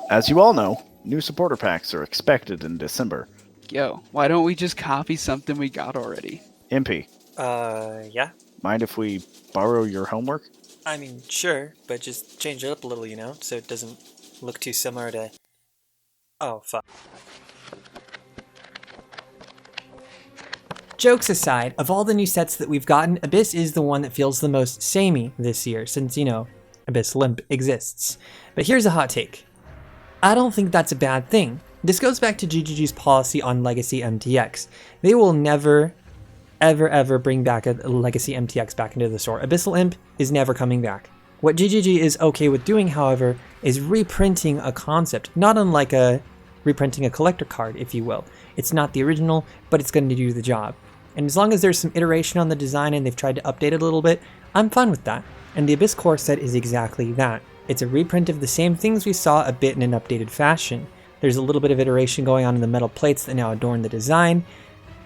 As you all know, new supporter packs are expected in December. Yo, why don't we just copy something we got already? MP, Yeah? mind if we borrow your homework? I mean, sure, but just change it up a little, so it doesn't look too similar to... Oh, fuck. Jokes aside, of all the new sets that we've gotten, Abyss is the one that feels the most samey this year, since, Abyss Limp exists. But here's a hot take. I don't think that's a bad thing. This goes back to GGG's policy on Legacy MTX. They will never, ever bring back a Legacy MTX back into the store. Abyssal Imp is never coming back. What GGG is okay with doing, however, is reprinting a concept, not unlike reprinting a collector card, if you will. It's not the original, but it's going to do the job. And as long as there's some iteration on the design and they've tried to update it a little bit, I'm fine with that. And the Abyss Core set is exactly that. It's a reprint of the same things we saw a bit in an updated fashion. There's a little bit of iteration going on in the metal plates that now adorn the design,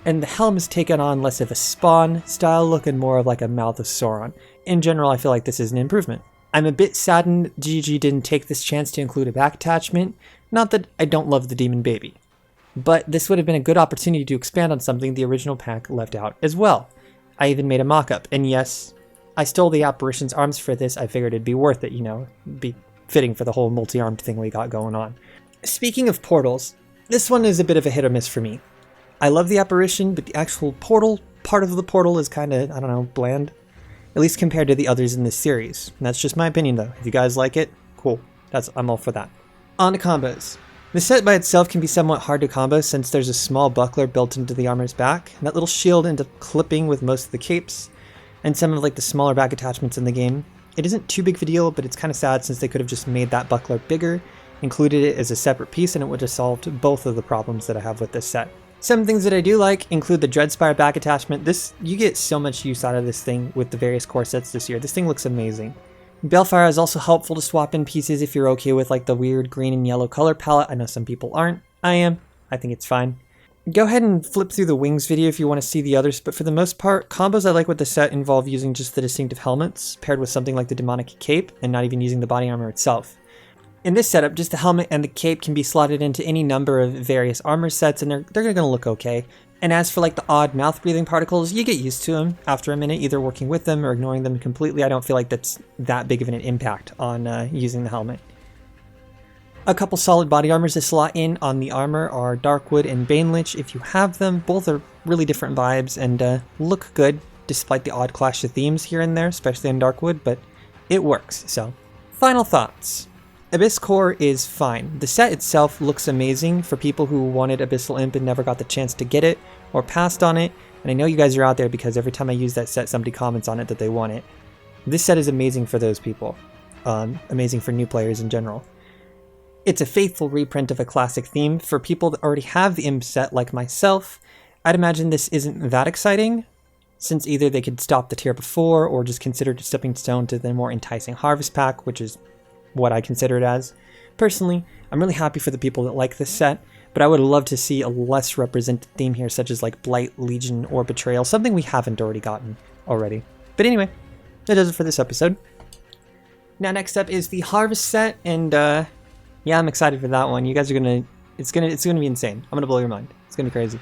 and the helm has taken on less of a Spawn style look and more of like a Mouth of Sauron. In general, I feel like this is an improvement. I'm a bit saddened GG didn't take this chance to include a back attachment. Not that I don't love the Demon Baby, but this would have been a good opportunity to expand on something the original pack left out as well. I even made a mock-up, and yes, I stole the Apparition's arms for this. I figured it'd be worth it, be fitting for the whole multi-armed thing we got going on. Speaking of portals, this one is a bit of a hit or miss for me. I love the Apparition, but the actual portal part of the portal is kind of, I don't know, bland. At least compared to the others in this series. And that's just my opinion though. If you guys like it, cool. I'm all for that. On to combos. The set by itself can be somewhat hard to combo since there's a small buckler built into the armor's back, and that little shield ends up clipping with most of the capes, and some of the smaller back attachments in the game. It isn't too big of a deal, but it's kind of sad since they could have just made that buckler bigger, included it as a separate piece, and it would have solved both of the problems that I have with this set. Some things that I do like include the Dreadspire back attachment. You get so much use out of this thing with the various core sets this year. This thing looks amazing. Balefire is also helpful to swap in pieces if you're okay with the weird green and yellow color palette. I know some people aren't. I am. I think it's fine. Go ahead and flip through the wings video if you want to see the others, but for the most part, combos I like with the set involve using just the distinctive helmets, paired with something like the Demonic Cape, and not even using the body armor itself. In this setup, just the helmet and the cape can be slotted into any number of various armor sets, and they're going to look okay. And as for the odd mouth-breathing particles, you get used to them after a minute, either working with them or ignoring them completely. I don't feel like that's that big of an impact on using the helmet. A couple solid body armors to slot in on the armor are Darkwood and Banelich. If you have them, both are really different vibes and look good, despite the odd clash of themes here and there, especially on Darkwood, but it works, so. Final thoughts. Abyss Core is fine. The set itself looks amazing for people who wanted Abyssal Imp and never got the chance to get it, or passed on it, and I know you guys are out there because every time I use that set somebody comments on it that they want it. This set is amazing for those people. Amazing for new players in general. It's a faithful reprint of a classic theme. For people that already have the Imp set like myself, I'd imagine this isn't that exciting, since either they could stop the tier before or just consider it a stepping stone to the more enticing Harvest Pack, which is what I consider it as. Personally, I'm really happy for the people that like this set, but I would love to see a less represented theme here, such as Blight, Legion, or Betrayal, something we haven't already gotten already. But anyway, that does it for this episode. Now next up is the Harvest set, and yeah, I'm excited for that one. You guys are it's gonna be insane. I'm gonna blow your mind. It's gonna be crazy.